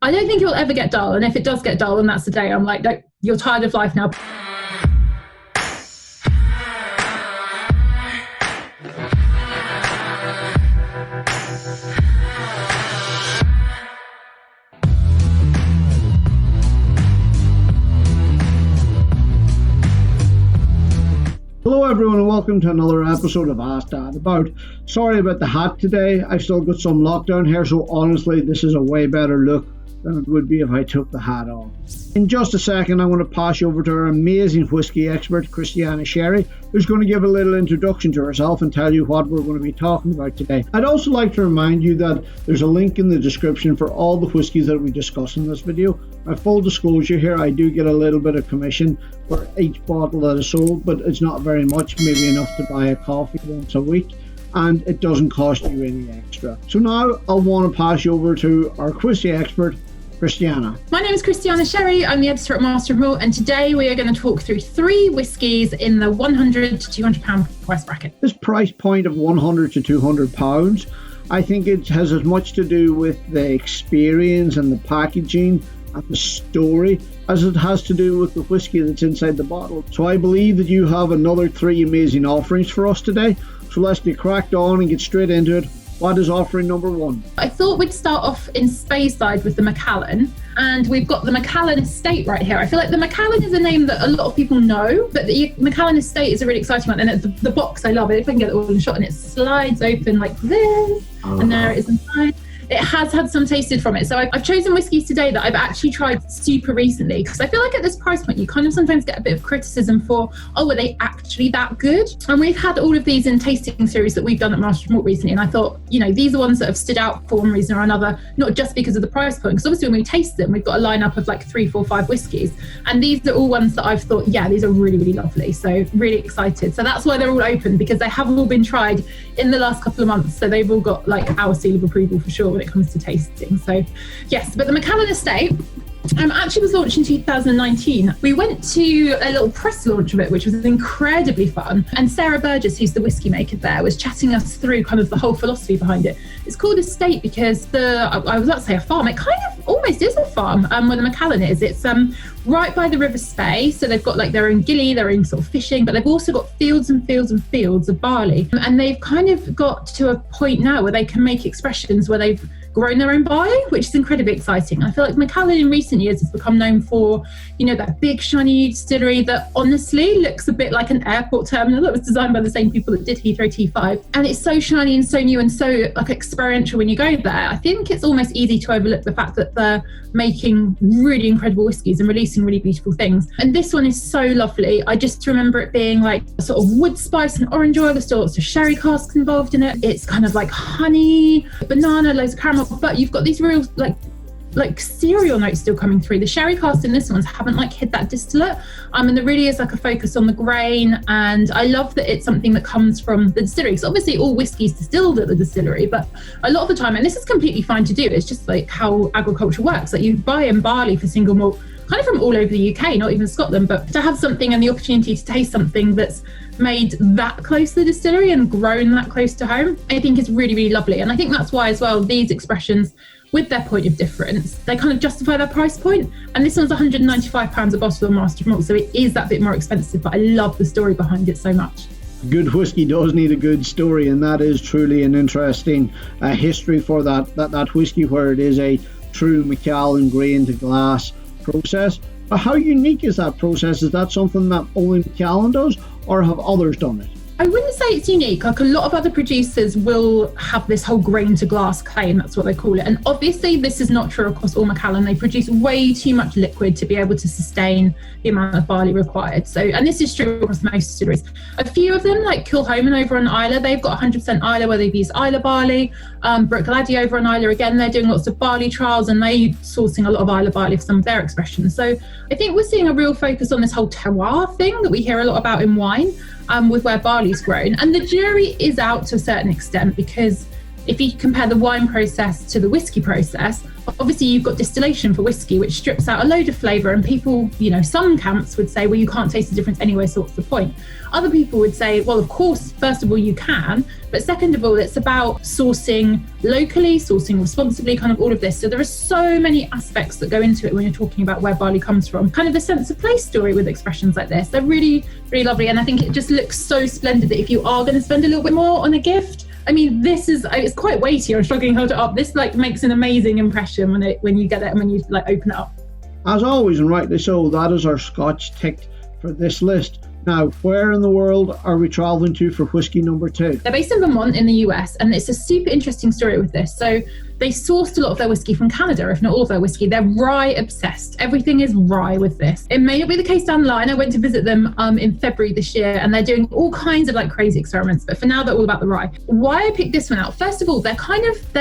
I don't think it will ever get dull. And if it does get dull, then that's the day I'm like, no, you're tired of life now. Hello everyone and welcome to another episode of Ask Dad About. Sorry about the hat today, I've still got some lockdown here, so honestly this is a way better look than it would be if I took the hat off. In just a second I'm going to pass you over to our amazing whiskey expert Kristiane Sherry, who's going to give a little introduction to herself and tell you what we're going to be talking about today. I'd also like to remind you that there's a link in the description for all the whiskies that we discuss in this video. My full disclosure here, I do get a little bit of commission for each bottle that is sold, but it's not very much, maybe enough to buy a coffee once a week, and it doesn't cost you any extra. So now I'll want to pass you over to our whiskey expert, Kristiane. My name is Kristiane Sherry, I'm the editor at Masters of Malt, and today we are going to talk through 3 whiskies in the £100 to £200 price bracket. This price point of £100 to £200, I think it has as much to do with the experience and the packaging and the story as it has to do with the whiskey that's inside the bottle. So I believe that you have another 3 amazing offerings for us today. So let's get cracked on and get straight into it. What is offering number 1? I thought we'd start off in Speyside with the Macallan, and we've got the Macallan Estate right here. I feel like the Macallan is a name that a lot of people know, but the Macallan Estate is a really exciting one, and the box, I love it. If I can get it all in shot, and it slides open like this, and there it is inside. It has had some tasted from it. So I've chosen whiskies today that I've actually tried super recently, because I feel like at this price point, you kind of sometimes get a bit of criticism for, oh, were they actually that good? And we've had all of these in tasting series that we've done at Masters of Malt recently. And I thought, you know, these are ones that have stood out for one reason or another, not just because of the price point. Because obviously when we taste them, we've got a lineup of like 3, 4, 5 whiskies. And these are all ones that I've thought, yeah, these are really, really lovely. So really excited. So that's why they're all open, because they have all been tried in the last couple of months. So they've all got like our seal of approval for sure when it comes to tasting. So yes, but the Macallan Estate actually was launched in 2019. We went to a little press launch of it, which was incredibly fun. And Sarah Burgess, who's the whiskey maker there, was chatting us through kind of the whole philosophy behind it. It's called Estate because I was about to say a farm. It kind of almost is a farm where the Macallan is. It's right by the River Spey. So they've got like their own gilly, their own sort of fishing, but they've also got fields and fields and fields of barley. And they've kind of got to a point now where they can make expressions where they've grown their own barley, which is incredibly exciting. I feel like Macallan in recent years has become known for, you know, that big shiny distillery that honestly looks a bit like an airport terminal that was designed by the same people that did Heathrow T5. And it's so shiny and so new and so like experiential when you go there. I think it's almost easy to overlook the fact that they're making really incredible whiskies and releasing really beautiful things. And this one is so lovely. I just remember it being like a sort of wood spice and orange oil. There's still lots of sherry casks involved in it. It's kind of like honey, banana, loads of caramel, but you've got these real like cereal notes still coming through. The sherry cask in this one's haven't like hid that distillate, and there really is like a focus on the grain. And I love that it's something that comes from the distillery, because obviously all whiskey's distilled at the distillery, but a lot of the time, and this is completely fine to do, it's just like how agriculture works, like you buy in barley for single malt kind of from all over the UK, not even Scotland, but to have something and the opportunity to taste something that's made that close to the distillery and grown that close to home, I think is really, really lovely. And I think that's why as well, these expressions with their point of difference, they kind of justify their price point. And this one's £195 a bottle on Master of Malt, so it is that bit more expensive, but I love the story behind it so much. Good whiskey does need a good story, and that is truly an interesting history for that whiskey, where it is a true Macallan grain to glass process. But how unique is that process? Is that something that only Macallan does, or have others done it? I wouldn't say it's unique. Like a lot of other producers will have this whole grain to glass claim, that's what they call it. And obviously this is not true across all Macallan. They produce way too much liquid to be able to sustain the amount of barley required. So, and this is true across most distilleries. A few of them, like Kilhoman over on Islay, they've got 100% Islay where they've used Islay barley. Brookladdy over on Islay, again, they're doing lots of barley trials and they're sourcing a lot of Islay barley for some of their expressions. So I think we're seeing a real focus on this whole terroir thing that we hear a lot about in wine. With where barley's grown, and the jury is out to a certain extent, because if you compare the wine process to the whiskey process, obviously you've got distillation for whiskey, which strips out a load of flavour, and people, some camps would say, well, you can't taste the difference anyway, so what's the point? Other people would say, well, of course, first of all, you can, but second of all, it's about sourcing locally, sourcing responsibly, kind of all of this. So there are so many aspects that go into it when you're talking about where barley comes from. Kind of a sense of place story with expressions like this. They're really, really lovely. And I think it just looks so splendid that if you are going to spend a little bit more on a gift, I mean, it's quite weighty. I'm struggling to hold it up. This makes an amazing impression when you get it and when you open it up. As always, and rightly so, that is our Scotch ticked for this list. Now, where in the world are we travelling to for whiskey number 2? They're based in Vermont in the US, and it's a super interesting story with this. So they sourced a lot of their whiskey from Canada, if not all of their whiskey. They're rye obsessed. Everything is rye with this. It may not be the case down the line. I went to visit them in February this year, and they're doing all kinds of crazy experiments. But for now, they're all about the rye. Why I picked this one out? First of all, their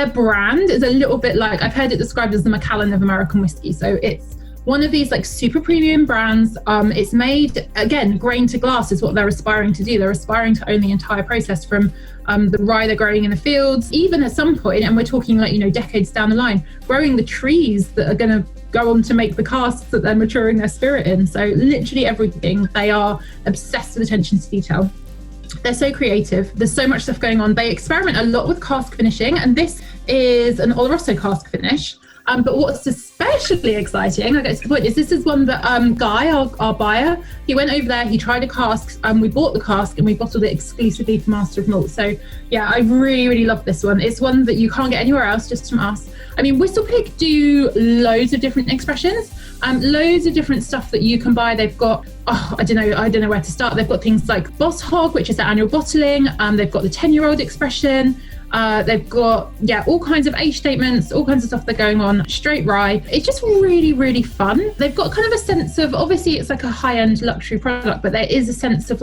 brand is a little bit like, I've heard it described as the Macallan of American whiskey. So it's one of these super premium brands. It's made, again, grain to glass is what they're aspiring to do. They're aspiring to own the entire process from the rye they're growing in the fields, even at some point, and we're talking decades down the line, growing the trees that are going to go on to make the casks that they're maturing their spirit in. So literally everything. They are obsessed with attention to detail. They're so creative. There's so much stuff going on. They experiment a lot with cask finishing, and this is an Oloroso cask finish. But what's especially exciting, I get to the point, is this is one that Guy, our buyer, he went over there, he tried a cask, we bought the cask and we bottled it exclusively for Masters of Malt. So yeah, I really, really love this one. It's one that you can't get anywhere else, just from us. I mean, WhistlePig do loads of different expressions, loads of different stuff that you can buy. They've got, I don't know where to start. They've got things like Boss Hog, which is their annual bottling. They've got the 10-year-old expression. They've got, all kinds of age statements, all kinds of stuff that's going on, straight rye. It's just really, really fun. They've got kind of a sense of, obviously it's a high-end luxury product, but there is a sense of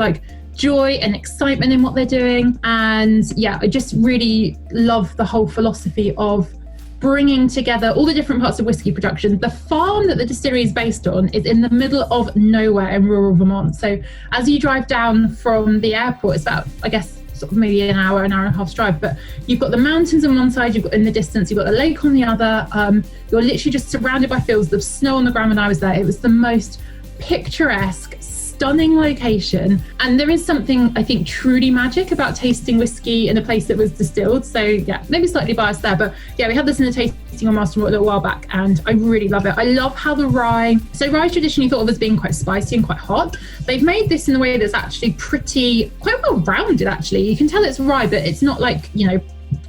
joy and excitement in what they're doing. And I just really love the whole philosophy of bringing together all the different parts of whiskey production. The farm that the distillery is based on is in the middle of nowhere in rural Vermont. So as you drive down from the airport, it's about, I guess, maybe an hour and a half's drive, but you've got the mountains on one side, you've got in the distance, you've got the lake on the other. You're literally just surrounded by fields of snow on the ground. When I was there, it was the most picturesque, stunning location. And there is something, I think, truly magic about tasting whiskey in a place that was distilled. So maybe slightly biased there, but we had this in a tasting on Master of Malt a little while back, and I really love it. I love how the rye, so rye traditionally thought of as being quite spicy and quite hot. They've made this in a way that's actually quite well rounded, actually. You can tell it's rye, but it's not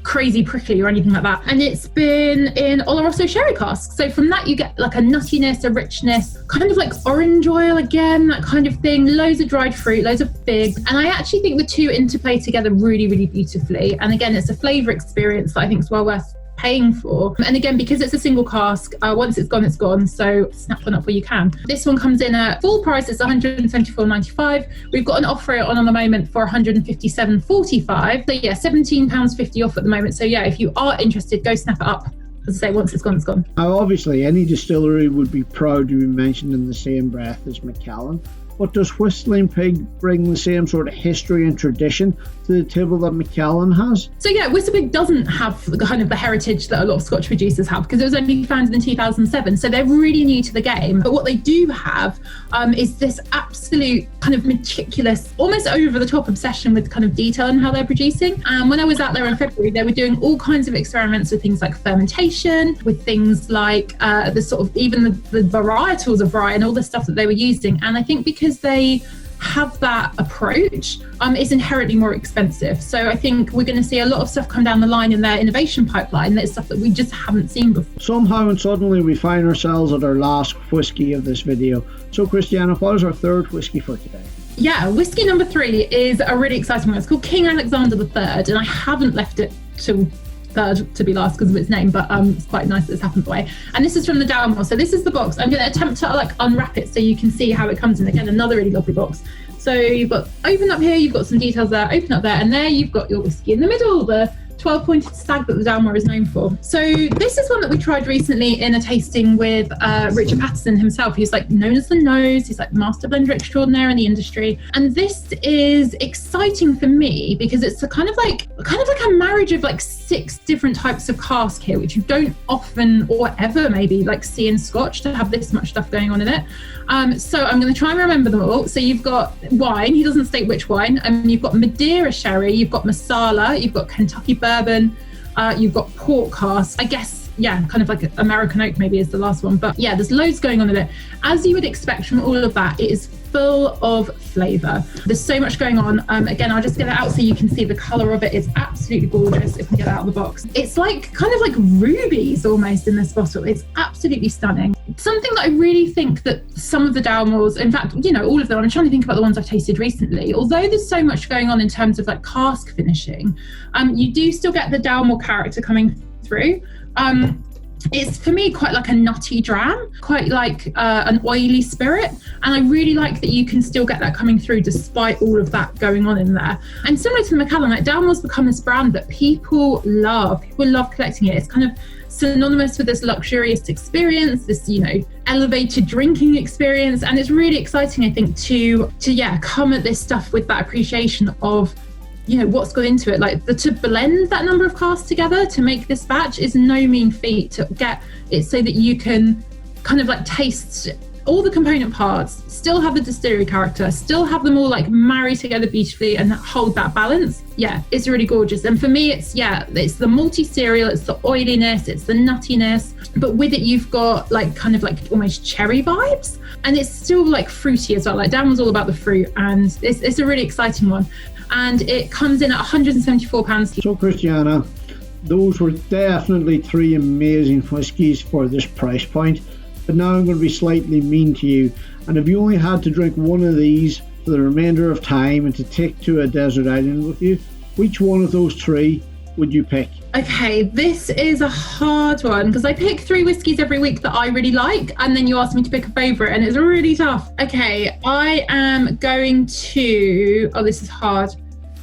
crazy prickly or anything like that. And it's been in Oloroso sherry casks. So from that you get a nuttiness, a richness, kind of orange oil again, that kind of thing, loads of dried fruit, loads of figs. And I actually think the two interplay together really, really beautifully. And again, it's a flavour experience that I think is well worth paying for. And again, because it's a single cask, once it's gone, it's gone. So snap one up where you can. This one comes in at full price. It's $124.95. We've got an offer on the moment for $157.45. So £17.50 off at the moment. So if you are interested, go snap it up. As I say, once it's gone, it's gone. Now, obviously, any distillery would be proud to be mentioned in the same breath as Macallan. But does Whistling Pig bring the same sort of history and tradition to the table that Macallan has? So WhistlePig doesn't have the kind of the heritage that a lot of Scotch producers have, because it was only founded in 2007. So they're really new to the game. But what they do have is this absolute kind of meticulous, almost over the top obsession with kind of detail in how they're producing. And when I was out there in February, they were doing all kinds of experiments with things like fermentation, with things like the sort of even the varietals of rye and all the stuff that they were using. And I think because they have that approach, it's inherently more expensive. So I think we're going to see a lot of stuff come down the line in their innovation pipeline. That's stuff that we just haven't seen before. Somehow and suddenly we find ourselves at our last whiskey of this video. So Kristiane, what is our third whiskey for today? Whiskey number 3 is a really exciting one. It's called King Alexander III, and I haven't left it till third to be last because of its name, but it's quite nice that it's happened that way. And this is from the Dalmore. So this is the box. I'm going to attempt to unwrap it so you can see how it comes in. Again, another really lovely box. So you've got open up here, you've got some details there, open up there, and there you've got your whiskey in the middle, the 12-pointed stag that the Dalmore is known for. So this is one that we tried recently in a tasting with Richard Patterson himself. He's like known as the Nose. He's like master blender extraordinaire in the industry. And this is exciting for me because it's a kind of like a marriage of like 6 different types of cask here, which you don't often or ever maybe like see in Scotch, to have this much stuff going on in it. So I'm going to try and remember them all. So you've got wine. He doesn't state which wine. You've got Madeira sherry. You've got Masala. You've got Kentucky bourbon. You've got port cask. I guess, yeah, kind of like American oak maybe is the last one. But yeah, there's loads going on in it. As you would expect from all of that, it is full of flavour. There's so much going on. Again, I'll just get it out so you can see the colour of it. It's absolutely gorgeous if we get it out of the box. It's like kind of like rubies almost in this bottle. It's absolutely stunning. Something that I really think that some of the Dalmores, in fact, you know, all of them, I'm trying to think about the ones I've tasted recently, although there's so much going on in terms of like cask finishing, you do still get the Dalmore character coming through. It's for me quite like a nutty dram, quite like an oily spirit, and I really like that you can still get that coming through despite all of that going on in there. And similar to the Macallan, like Dalmore's become this brand that people love collecting it. It's kind of synonymous with this luxurious experience, this, you know, elevated drinking experience, and it's really exciting, I think, to come at this stuff with that appreciation of, you know, what's gone into it. Like to blend that number of casks together to make this batch is no mean feat. To get it so that you can kind of like taste all the component parts, still have the distillery character, still have them all like marry together beautifully and hold that balance. Yeah, it's really gorgeous. And for me, it's the malty cereal, it's the oiliness, it's the nuttiness, but with it you've got like kind of like almost cherry vibes, and it's still like fruity as well. Like Dalmore's all about the fruit, and it's a really exciting one. And it comes in at £174. So Kristiane, those were definitely 3 amazing whiskies for this price point. But now I'm going to be slightly mean to you. And if you only had to drink one of these for the remainder of time and to take to a desert island with you, which one of those 3 would you pick? Okay, this is a hard one because I pick 3 whiskies every week that I really like, and then you asked me to pick a favourite, and it's really tough. Okay, I am going to... Oh, this is hard.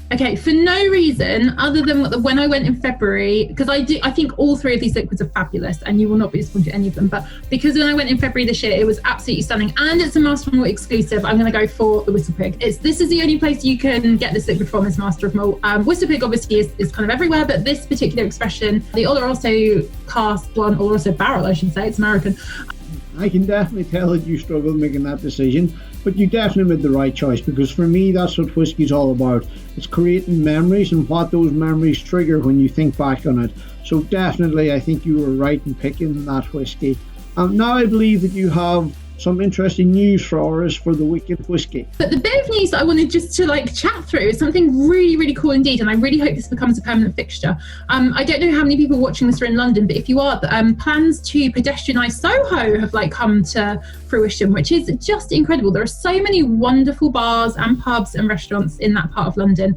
Okay, for no reason other than when I went in February, because I think all 3 of these liquids are fabulous, and you will not be disappointed in any of them. But because when I went in February this year, it was absolutely stunning, and it's a Master of Malt exclusive, I'm going to go for the WhistlePig. This is the only place you can get this liquid from, is Master of Malt. WhistlePig obviously is kind of everywhere, but this particular expression, the Oloroso cask one, Oloroso barrel, I should say, it's American. I can definitely tell that you struggled making that decision, but you definitely made the right choice, because for me that's what whiskey's all about. It's creating memories and what those memories trigger when you think back on it. So definitely I think you were right in picking that whiskey. Now I believe that you have some interesting news for us for the Wicked Whiskey. But the bit of news that I wanted just to like chat through is something really, really cool indeed, and I really hope this becomes a permanent fixture. I don't know how many people watching this are in London, but if you are, plans to pedestrianise Soho have like come to fruition, which is just incredible. There are so many wonderful bars and pubs and restaurants in that part of London,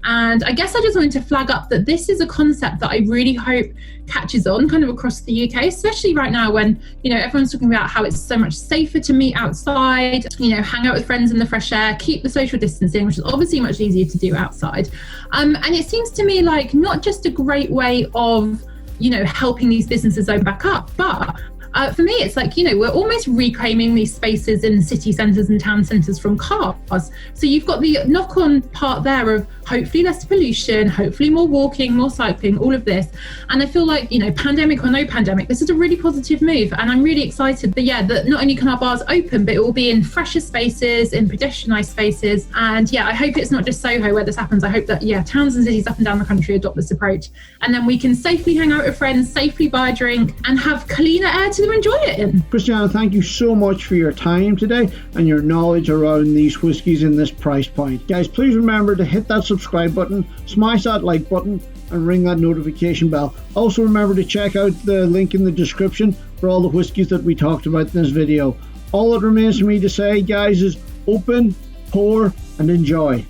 and I guess I just wanted to flag up that this is a concept that I really hope catches on kind of across the UK, especially right now when, you know, everyone's talking about how it's so much safer to meet outside, you know, hang out with friends in the fresh air, keep the social distancing, which is obviously much easier to do outside. And it seems to me like not just a great way of, you know, helping these businesses open back up, but for me, it's like, you know, we're almost reclaiming these spaces in city centres and town centres from cars. So you've got the knock-on part there of hopefully less pollution, hopefully more walking, more cycling, all of this. And I feel like, you know, pandemic or no pandemic, this is a really positive move. And I'm really excited that not only can our bars open, but it will be in fresher spaces, in pedestrianised spaces. And yeah, I hope it's not just Soho where this happens. I hope that, yeah, towns and cities up and down the country adopt this approach. And then we can safely hang out with friends, safely buy a drink, and have cleaner air to enjoy it in. Kristiane, thank you so much for your time today and your knowledge around these whiskies in this price point. Guys, please remember to hit that subscribe button, smash that like button, and ring that notification bell. Also remember to check out the link in the description for all the whiskies that we talked about in this video. All that remains for me to say, guys, is open, pour, and enjoy.